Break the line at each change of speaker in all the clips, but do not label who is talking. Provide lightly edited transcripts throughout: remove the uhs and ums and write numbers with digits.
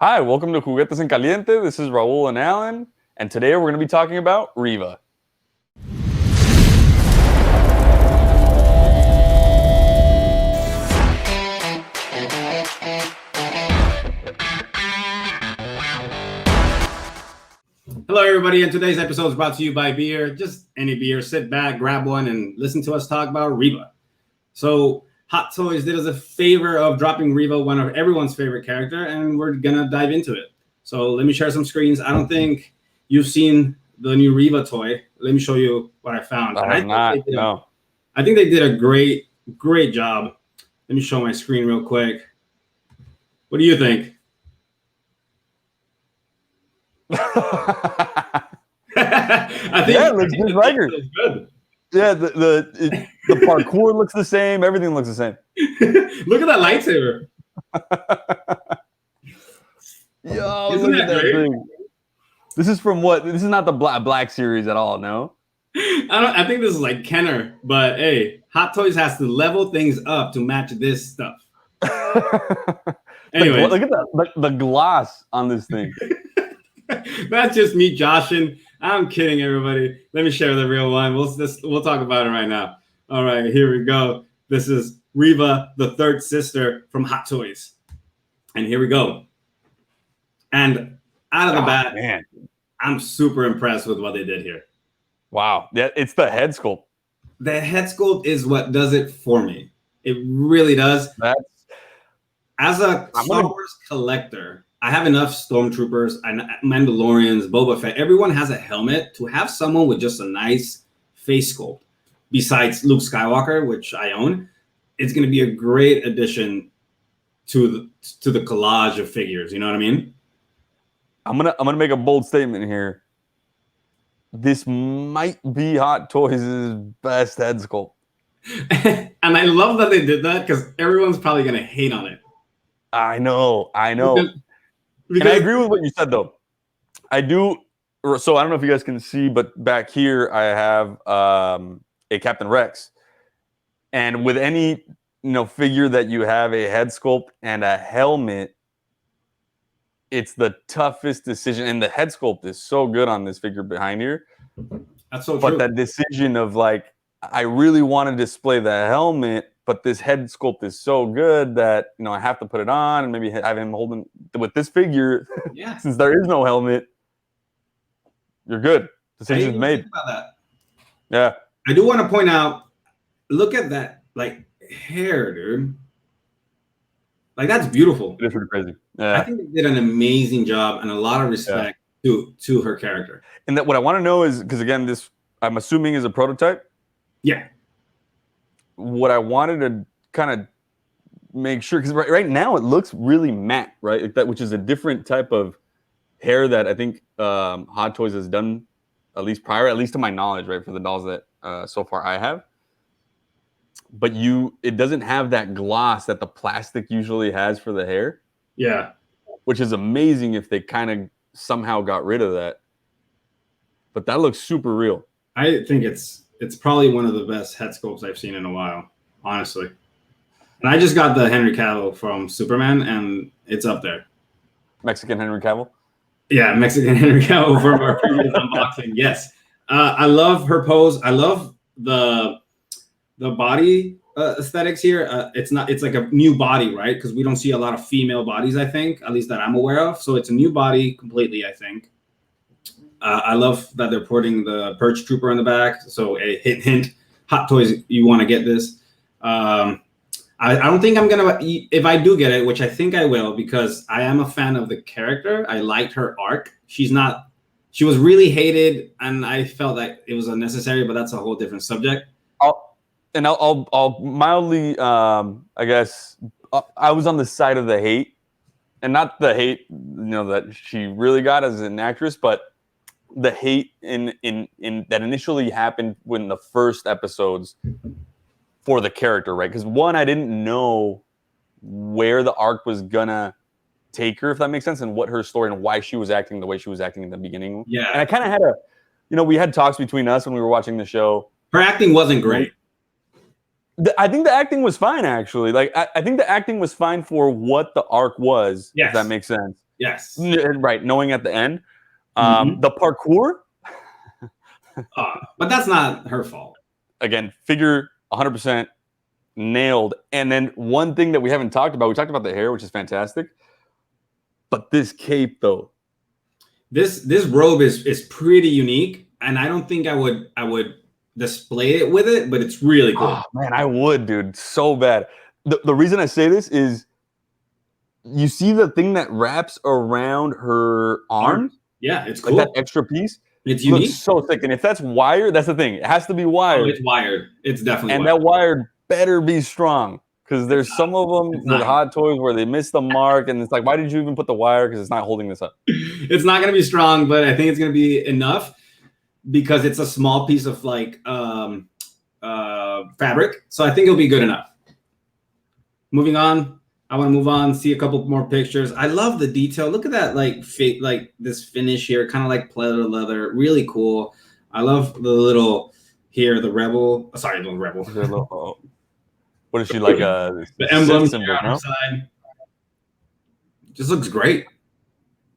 Hi, welcome to Juguetes en Caliente. This is Raul and Alan, and today we're going to be talking about Reva.
Hello, everybody, and today's episode is brought to you by beer. Just any beer. Sit back, grab one, and listen to us talk about Reva. So, Hot Toys did us a favor of dropping Reva, one of everyone's favorite character, and we're gonna dive into it. So, let me share some screens. I don't think you've seen the new Reva toy. Let me show you what I found.
I
think they did a great job. Let me show my screen real quick. What do you think?
I think it looks just like her. Good. Yeah, the parkour looks the same. Everything looks the same.
Look at that lightsaber.
Yo, isn't look at that thing. This is from what? This is not the black series at all, no?
I think this is like Kenner, but hey, Hot Toys has to level things up to match this stuff.
Anyway, look at that, the gloss on this thing.
That's just me joshing. I'm kidding, everybody. Let me share the real one. We'll talk about it right now. All right, here we go. This is Reva, the third sister from Hot Toys. And here we go. And out of the bat, man, I'm super impressed with what they did here.
Wow. Yeah, it's the head sculpt.
The head sculpt is what does it for me. It really does. As a Star Wars collector, I have enough Stormtroopers and Mandalorians, Boba Fett. Everyone has a helmet. To have someone with just a nice face sculpt, besides Luke Skywalker, which I own, it's going to be a great addition to the collage of figures. You know what I mean?
I'm gonna make a bold statement here. This might be Hot Toys' best head sculpt.
And I love that they did that because everyone's probably going to hate on it.
I know. Because and I agree with what you said, though. I do. So I don't know if you guys can see, but back here I have a Captain Rex. And with any figure that you have a head sculpt and a helmet, it's the toughest decision. And the head sculpt is so good on this figure behind here.
That's so true.
But that decision of I really want to display the helmet, but this head sculpt is so good that I have to put it on and maybe have him holding with this figure.
Yeah.
Since there is no helmet, you're good. Decision's made.
Think about that.
Yeah.
I do want to point out. Look at that, hair, dude. That's beautiful.
It is pretty crazy. Yeah.
I think they did an amazing job and a lot of respect to her character.
And that what I want to know is because again, this I'm assuming is a prototype.
Yeah.
What I wanted to kind of make sure, because right now it looks really matte, right? Which is a different type of hair that I think Hot Toys has done, at least to my knowledge, right? For the dolls that so far I have. But it doesn't have that gloss that the plastic usually has for the hair.
Yeah.
Which is amazing if they kind of somehow got rid of that. But that looks super real.
I think it's probably one of the best head sculpts I've seen in a while, honestly. And I just got the Henry Cavill from Superman, and it's up there.
Mexican Henry Cavill?
Yeah, Mexican Henry Cavill from our previous unboxing. Yes. I love her pose. I love the body aesthetics here. It's like a new body, right? Because we don't see a lot of female bodies, I think, at least that I'm aware of. So it's a new body completely, I think. I love that they're putting the Purge Trooper on the back. So a hint, Hot Toys, you want to get this. I don't think I'm going to, if I do get it, which I think I will, because I am a fan of the character. I liked her arc. She was really hated, and I felt like it was unnecessary, but that's a whole different subject.
I'll mildly, I guess, I was on the side of the hate, and not the hate, that she really got as an actress, but the hate in that initially happened when the first episodes for the character, right? Because one, I didn't know where the arc was gonna take her, if that makes sense, and what her story and why she was acting the way she was acting in the beginning.
Yeah.
And I kind of had we had talks between us when we were watching the show.
Her acting wasn't great.
I think the acting was fine, actually. I think the acting was fine for what the arc was, if that makes sense.
Yes.
Right, knowing at the end.
Mhm.
The parkour,
But that's not her fault.
again, figure 100% nailed. And then one thing that we haven't talked about, we talked about the hair, which is fantastic. But this cape, though,
This robe is pretty unique, and I don't think I would display it with it, but it's really cool.
oh, man, I would, dude, so bad. The reason I say this is you see the thing that wraps around her arm,
Yeah, it's
like that
cool.
extra piece,
It's
looks
unique.
so thick. And if that's wired, that's the thing. It has to be
Oh,
wired.
it's wired. It's definitely
And
wired.
that wire better be strong because
It's
there's some of them
it's
with
not.
Hot Toys where they miss the mark, and it's like, why did you even put the wire? Because it's not holding this up.
It's not gonna be strong, but I think it's gonna be enough because it's a small piece of like fabric. So I think it'll be good enough. Moving on. I want to move on, see a couple more pictures. I love the detail. Look at that, like this finish here, kind of like pleather leather. Really cool. I love the little here, the rebel. Sorry, the rebel.
What is she like?
The
Sith
emblem
symbol,
here on her
no?
side. Just looks great.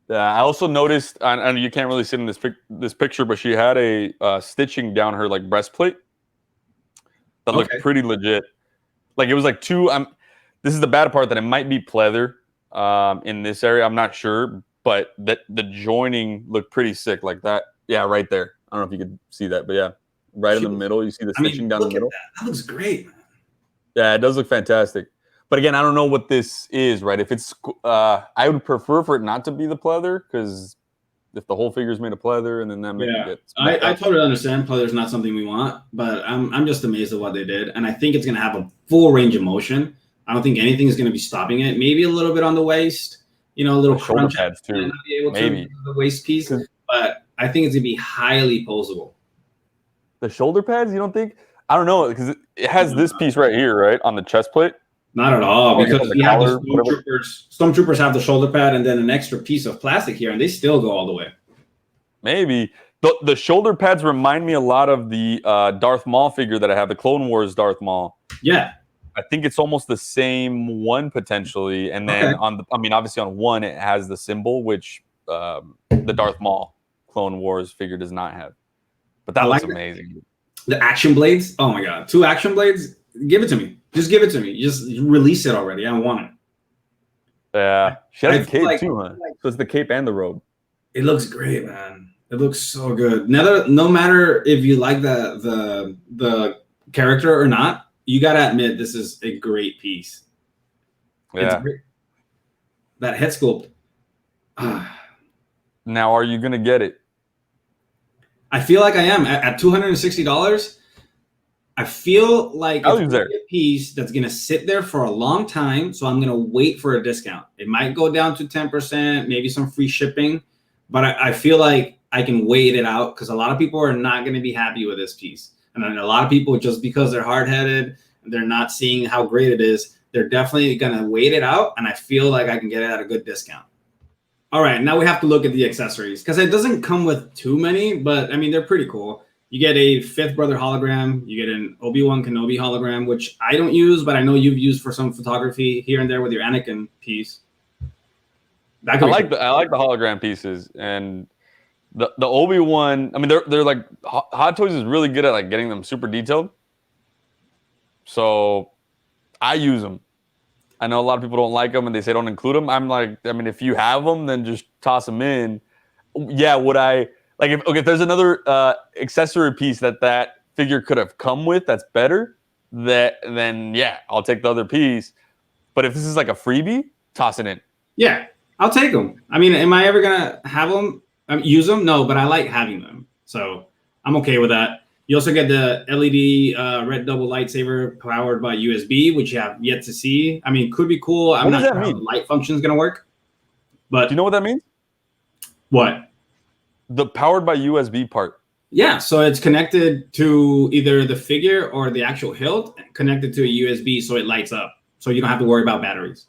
I also noticed, and you can't really see it in this picture, but she had a stitching down her like breastplate that looked pretty legit. Like it was like two. This is the bad part, that it might be pleather in this area. I'm not sure, but the joining looked pretty sick, like that. Yeah, right there. I don't know if you could see that, but yeah, right in the middle, you see the stitching down the middle.
That looks great.
Yeah, it does look fantastic. But again, I don't know what this is, right? If it's, I would prefer for it not to be the pleather, because if the whole figure is made of pleather, and then that gets.
I totally understand. Pleather's not something we want, but I'm just amazed at what they did, and I think it's gonna have a full range of motion. I don't think anything is gonna be stopping it. Maybe a little bit on the waist, a little
shoulder
crunch
pads too.
Not be able
Maybe
to the waist piece, but I think it's gonna be highly posable.
The shoulder pads, you don't think? I don't know, because it has this piece right here, right, on the chest plate.
Not at all, because
the
you have
collar,
the stormtroopers. Stormtroopers have the shoulder pad and then an extra piece of plastic here, and they still go all the way.
Maybe the shoulder pads remind me a lot of the Darth Maul figure that I have, the Clone Wars Darth Maul.
Yeah,
I think it's almost the same one potentially, and then obviously on one it has the symbol, which the Darth Maul Clone Wars figure does not have. But that looks amazing.
The action blades. Oh my god, 2 action blades. Give it to me. Just give it to me. Just release it already. I want it.
Yeah, she has a cape too, huh? So it's the cape and the robe.
It looks great, man. It looks so good. No matter if you like the character or not, you gotta admit this is a great piece.
Yeah.
Great. That head sculpt.
Now, are you gonna get it?
I feel like I am at $260. I feel like it's a piece that's gonna sit there for a long time, so I'm gonna wait for a discount. It might go down to 10%, maybe some free shipping, but I feel like I can wait it out because a lot of people are not gonna be happy with this piece, and then a lot of people, just because they're hard-headed, they're not seeing how great it is, they're definitely gonna wait it out, and I feel like I can get it at a good discount. All right, now we have to look at the accessories because it doesn't come with too many, but I mean, they're pretty cool. You get a Fifth Brother hologram. You get an Obi-Wan Kenobi hologram, which I don't use, but I know you've used for some photography here and there with your Anakin piece.
I like the hologram pieces, and the Obi-Wan. I mean, they're like, Hot Toys is really good at like getting them super detailed. So I use them. I know a lot of people don't like them and they say don't include them. I'm like, I mean, if you have them, then just toss them in. Yeah, would I like if there's another accessory piece that figure could have come with that's better, then yeah, I'll take the other piece. But if this is like a freebie, toss it in.
Yeah, I'll take them. I mean, am I ever gonna have them? Use them? No, but I like having them, so I'm okay with that. You also get the LED red double lightsaber powered by USB, which you have yet to see. I mean, could be cool. I'm not sure how the light function is going to work. But
do you know what that means?
What?
The powered by USB part.
Yeah, so it's connected to either the figure or the actual hilt, connected to a USB, so it lights up. So you don't have to worry about batteries.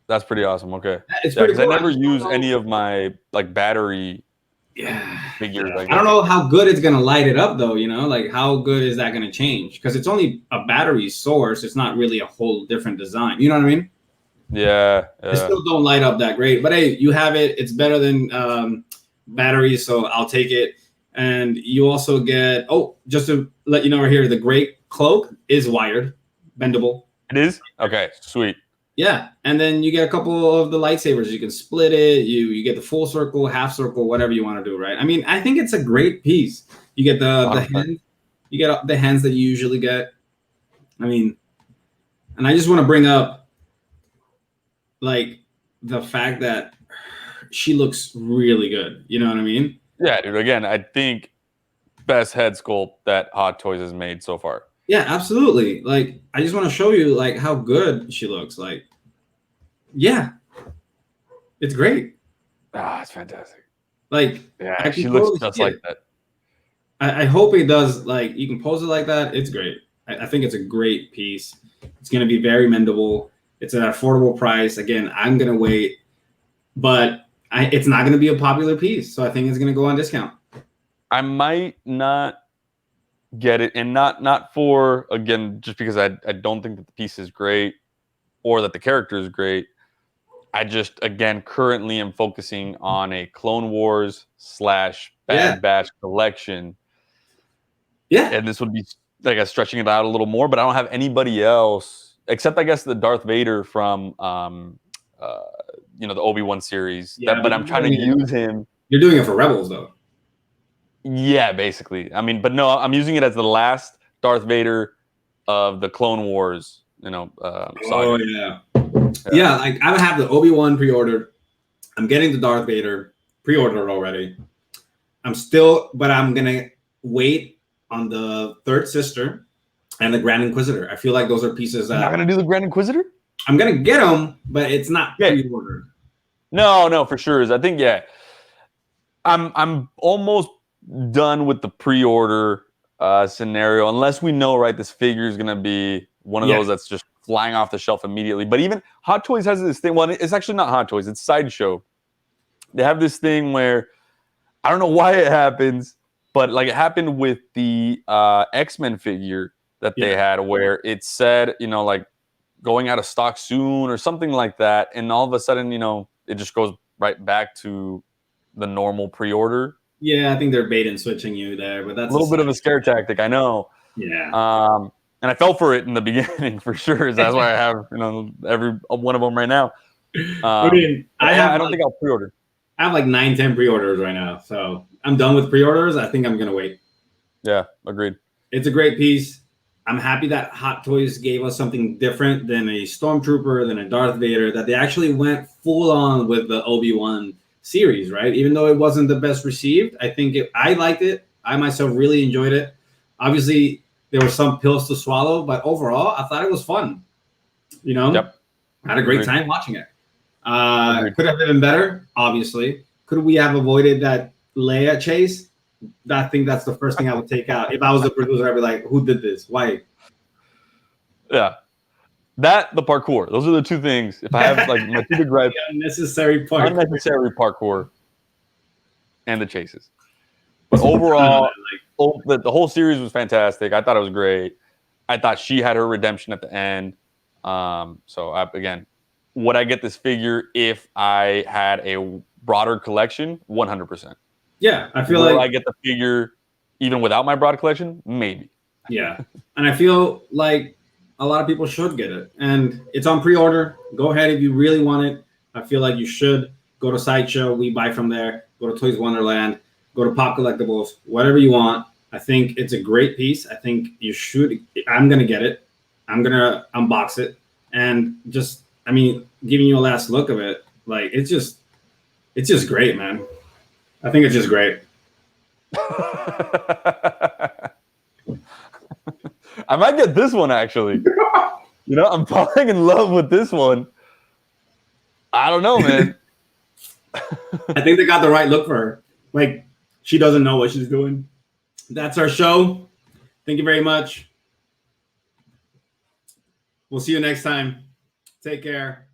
That's pretty awesome. Okay.
It's pretty cool.
I never use any of my like battery. Figures.
I don't know how good it's gonna light it up though. Like how good is that gonna change? Because it's only a battery source. It's not really a whole different design. You know what I mean?
Yeah,
They still don't light up that great. But hey, you have it. It's better than batteries, so I'll take it. And you also get, oh, just to let you know right here, the gray cloak is wired, bendable.
it is? Okay, sweet.
Yeah, and then you get a couple of the lightsabers. You can split it. You get the full circle, half circle, whatever you want to do, right? I mean, I think it's a great piece. You get the
100%.
hands, you get the hands that you usually get. I mean, and I just want to bring up like the fact that she looks really good. You know what I mean?
Yeah, dude. Again, I think best head sculpt that Hot Toys has made so far.
Yeah, absolutely. Like, I just want to show you like how good she looks. Like, yeah, it's great.
Ah, it's fantastic.
Like,
Yeah,
I can
she looks
totally
just
see
like
it.
that.
I hope it does. Like, you can pose it like that. It's great. I think it's a great piece. It's going to be very mendable. It's an affordable price. Again, I'm going to wait, but it's not going to be a popular piece. So I think it's going to go on discount.
I might not get it, and not for, again, just because I don't think that the piece is great or that the character is great. I just, again, currently am focusing on a Clone Wars / Bad Batch collection.
Yeah.
And this would be, I guess, stretching it out a little more, but I don't have anybody else except, I guess, the Darth Vader from the Obi-Wan series.
Yeah,
But I'm trying to use him.
You're doing it for Rebels, though.
Yeah, basically. I mean, but no, I'm using it as the last Darth Vader of the Clone Wars, saga.
Oh, yeah. Yeah, like I have the Obi-Wan pre-ordered. I'm getting the Darth Vader pre-ordered already. But I'm going to wait on the Third Sister and the Grand Inquisitor. I feel like those are pieces that...
You're not going to do the Grand Inquisitor?
I'm going to get them, but it's not pre-ordered.
No, for sure. I think, yeah. I'm almost done with the pre-order scenario, unless we know, right, this figure is going to be one of those that's just flying off the shelf immediately. But even Hot Toys has this thing. Well, it's actually not Hot Toys. It's Sideshow. They have this thing where I don't know why it happens, but like it happened with the X-Men figure that they had, where it said, like going out of stock soon or something like that. And all of a sudden, it just goes right back to the normal pre-order.
Yeah, I think they're bait and switching you there, but that's
a little bit of a scare tactic, I know.
Yeah.
And I fell for it in the beginning for sure. That's why I have every one of them right now.
I mean,
I don't think I'll pre-order.
I have like 9-10 pre-orders right now, so I'm done with pre-orders. I think I'm gonna wait.
Yeah, agreed.
It's a great piece. I'm happy that Hot Toys gave us something different than a Stormtrooper, than a Darth Vader, that they actually went full on with the Obi-Wan series, right? Even though it wasn't the best received, I think I liked it. I myself really enjoyed it. Obviously, there were some pills to swallow, but overall, I thought it was fun.
Yep.
I had a great time watching it. Could have been better, obviously. Could we have avoided that Leia chase? I think that's the first thing I would take out. If I was the producer, I'd be like, who did this? Why?
Yeah. The parkour. Those are the two things. If I have like my two big gripes,
unnecessary
parkour and the chases. But overall, the whole series was fantastic. I thought it was great. I thought she had her redemption at the end. Again, would I get this figure if I had a broader collection? 100%.
Yeah, I feel
Will I get the figure even without my broad collection? Maybe.
Yeah, and I feel like a lot of people should get it, and it's on pre-order. Go ahead if you really want it. I feel like you should go to Sideshow. We buy from there. Go to Toys Wonderland. Go to Pop Collectibles. Whatever you want. I think it's a great piece. I think you should. I'm gonna get it. I'm gonna unbox it and just, giving you a last look of it. Like it's just great, man. I think it's just great.
I might get this one actually. I'm falling in love with this one. I don't know, man.
I think they got the right look for her. Like, she doesn't know what she's doing. That's our show. Thank you very much. We'll see you next time. Take care.